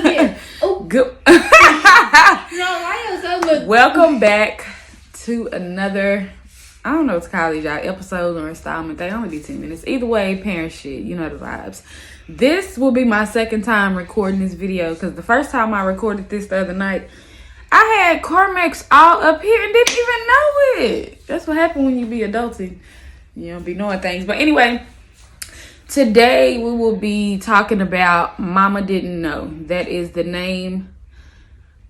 Yeah. Oh. Good. No, I am so much. Welcome back to another, I don't know what to call these, y'all, episode or installment. They only be 10 minutes. Either way, parent shit. You know the vibes. This will be my second time recording this video because the first time I recorded this the other night, I had Carmex all up here and didn't even know it. That's what happened when you be adulting. You don't be knowing things. But anyway, today we will be talking about Mama Didn't Know. That is the name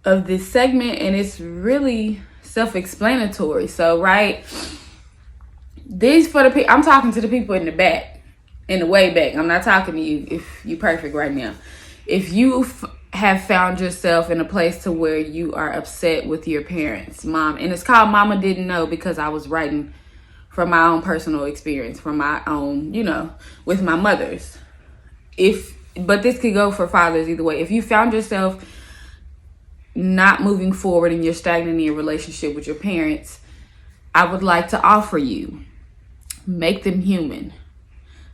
of this segment, and it's really self-explanatory. So, right, these for the people. I'm talking to the people in the back, in the way back. I'm not talking to you if you're perfect right now. If you have found yourself in a place to where you are upset with your parents, mom, and it's called Mama Didn't Know because I was writing from my own personal experience, from my own, with my mothers. But this could go for fathers either way. If you found yourself not moving forward and you're stagnant in your relationship with your parents, I would like to offer you, make them human.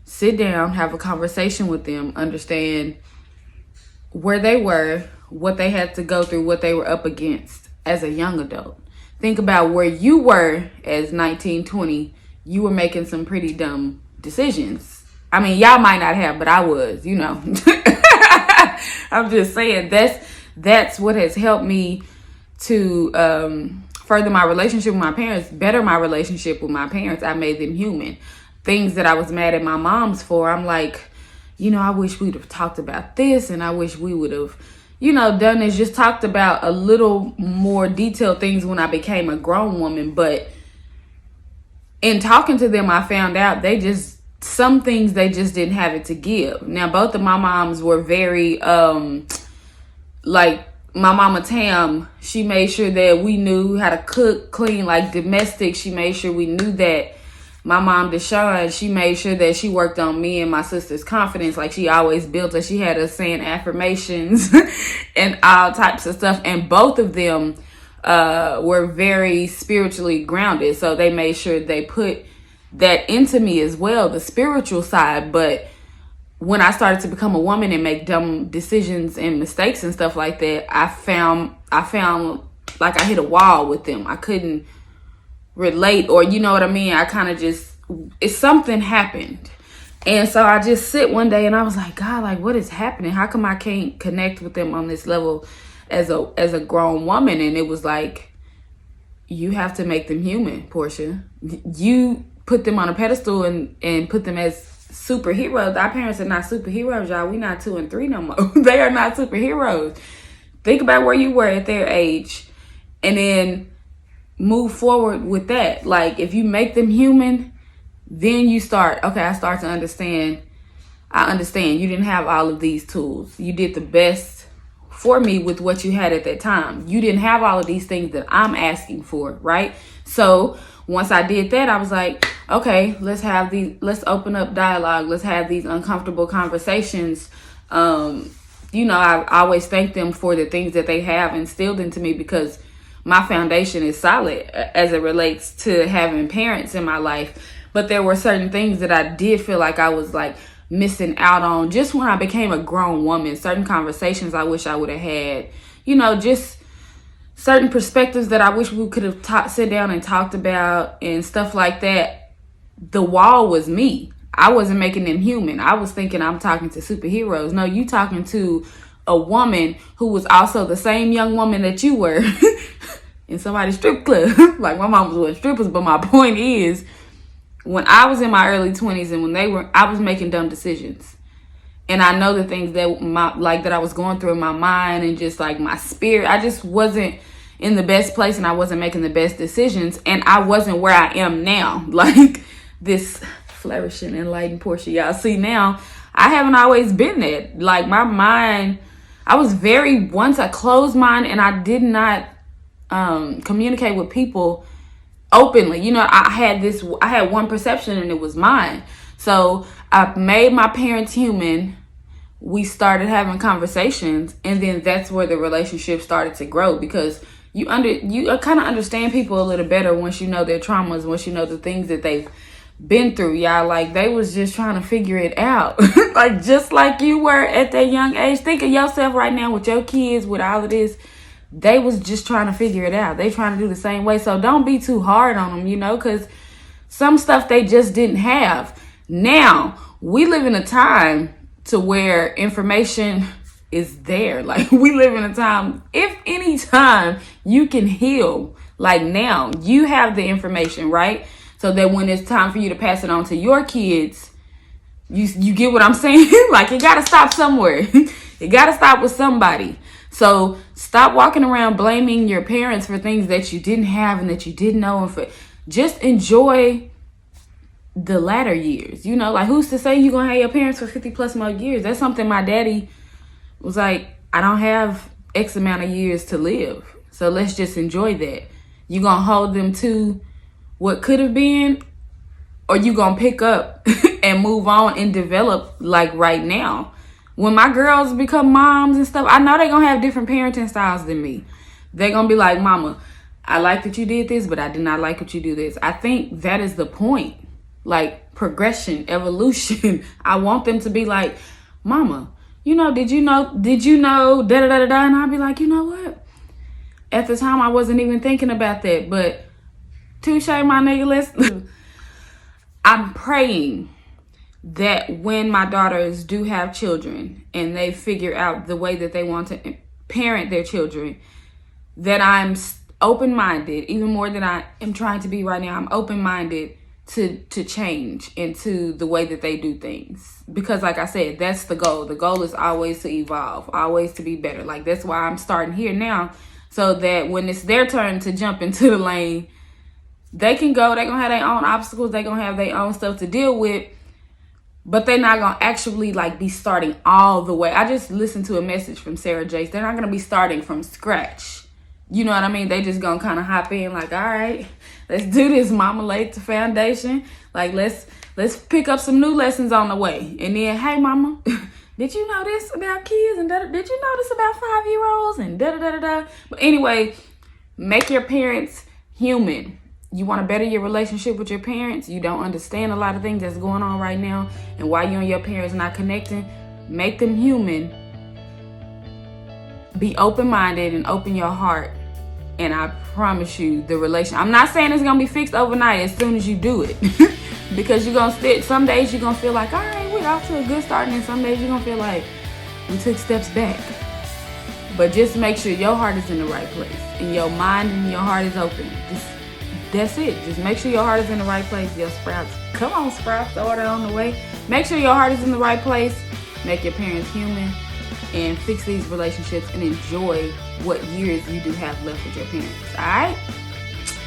Sit down, have a conversation with them, understand where they were, what they had to go through, what they were up against as a young adult. Think about where you were as 19, 20. You were making some pretty dumb decisions. I mean, y'all might not have, but I was, I'm just saying that's what has helped me to further my relationship with my parents, better my relationship with my parents. I made them human. Things that I was mad at my moms for, I'm like, I wish we'd have talked about this, and I wish we would have done is just talked about a little more detailed things when I became a grown woman. But in talking to them, I found out some things they just didn't have it to give. Now, both of my moms were very, like my mama Tam, she made sure that we knew how to cook, clean, like domestic. She made sure we knew that. My mom, Deshawn, she made sure that she worked on me and my sister's confidence. Like she always built us. She had us saying affirmations and all types of stuff. And both of them were very spiritually grounded. So they made sure they put that into me as well, the spiritual side. But when I started to become a woman and make dumb decisions and mistakes and stuff like that, I found like I hit a wall with them. I couldn't relate, or you know what I mean? I kind of something happened. And so I just sit one day and I was like, God, like what is happening? How come I can't connect with them on this level as a grown woman? And it was like, you have to make them human, Portia. You put them on a pedestal and put them as superheroes. Our parents are not superheroes, y'all. We not 2 and 3 no more. They are not superheroes. Think about where you were at their age and then move forward with that. Like if you make them human, then you start, okay, I start to understand. I understand you didn't have all of these tools. You did the best for me with what you had at that time. You didn't have all of these things that I'm asking for, right? So once I did that, I was like, okay, let's open up dialogue. Let's have these uncomfortable conversations. I always thank them for the things that they have instilled into me because my foundation is solid as it relates to having parents in my life. But there were certain things that I did feel like I was like missing out on just when I became a grown woman. Certain conversations I wish I would have had, just certain perspectives that I wish we could have sit down and talked about and stuff like that. The wall was me. I wasn't making them human. I was thinking I'm talking to superheroes. No, you talking to a woman who was also the same young woman that you were in somebody's strip club. Like my mom was with strippers, but my point is, when I was in my early 20s and I was making dumb decisions. And I know the things that I was going through in my mind and just like my spirit, I just wasn't in the best place and I wasn't making the best decisions and I wasn't where I am now. Like this flourishing, enlightened Portia y'all see now, I haven't always been that. Like my mind, I was once a closed mind and I did not communicate with people openly. I had one perception and it was mine. So I made my parents human. We started having conversations and then that's where the relationship started to grow because you kind of understand people a little better once you know their traumas, once you know the things that they've been through, y'all. Like, they was just trying to figure it out. Like, just like you were at that young age. Think of yourself right now with your kids, with all of this. They was just trying to figure it out. They trying to do the same way. So don't be too hard on them, you know, because some stuff they just didn't have. Now, we live in a time to where information is there. Like, we live in a time, if any time you can heal, like now, you have the information, right? So that when it's time for you to pass it on to your kids, you get what I'm saying? Like, it got to stop somewhere. It got to stop with somebody. So stop walking around blaming your parents for things that you didn't have and that you didn't know. And for just enjoy the latter years. You know, like, who's to say you're going to have your parents for 50 plus more years? That's something my daddy was like, I don't have X amount of years to live. So let's just enjoy that. You going to hold them to what could have been, or you going to pick up and move on and develop like right now. When my girls become moms and stuff, I know they're going to have different parenting styles than me. They're going to be like, Mama, I like that you did this, but I did not like what you do this. I think that is the point. Like, progression, evolution. I want them to be like, Mama, you know, did you know, da-da-da-da-da. And I'll be like, you know what? At the time, I wasn't even thinking about that. But, touche, my nigga, I'm praying that when my daughters do have children and they figure out the way that they want to parent their children, that I'm open-minded, even more than I am trying to be right now. I'm open-minded to change into the way that they do things. Because like I said, that's the goal. The goal is always to evolve, always to be better. Like, that's why I'm starting here now, so that when it's their turn to jump into the lane, they can go. They're going to have their own obstacles. They're going to have their own stuff to deal with. But they're not going to actually, like, be starting all the way. I just listened to a message from Sarah Jace. They're not going to be starting from scratch. You know what I mean? They just going to kind of hop in like, all right, let's do this. Mama laid the foundation. Like, let's pick up some new lessons on the way. And then, hey, Mama, did you know this about kids? And did you know this about 5-year-olds? And da-da-da-da-da. But anyway, make your parents human. You want to better your relationship with your parents. You don't understand a lot of things that's going on right now. And why you and your parents not connecting. Make them human. Be open-minded and open your heart. And I promise you, the relation. I'm not saying it's going to be fixed overnight as soon as you do it. Because you're going to some days you're going to feel like, all right, we're off to a good start. And then some days you're going to feel like we took steps back. But just make sure your heart is in the right place. And your mind and your heart is open. That's it. Just make sure your heart is in the right place. Your sprouts. Come on, sprouts. The order on the way. Make sure your heart is in the right place. Make your parents human. And fix these relationships and enjoy what years you do have left with your parents. Alright?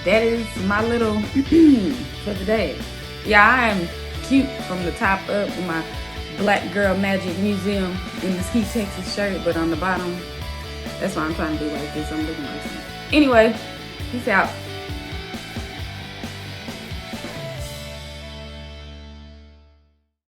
That is my little for today. Yeah, I am cute from the top up with my Black Girl Magic Museum in this Heat Texas shirt. But on the bottom, that's why I'm trying to do like this. I'm looking like this. Anyway, peace out.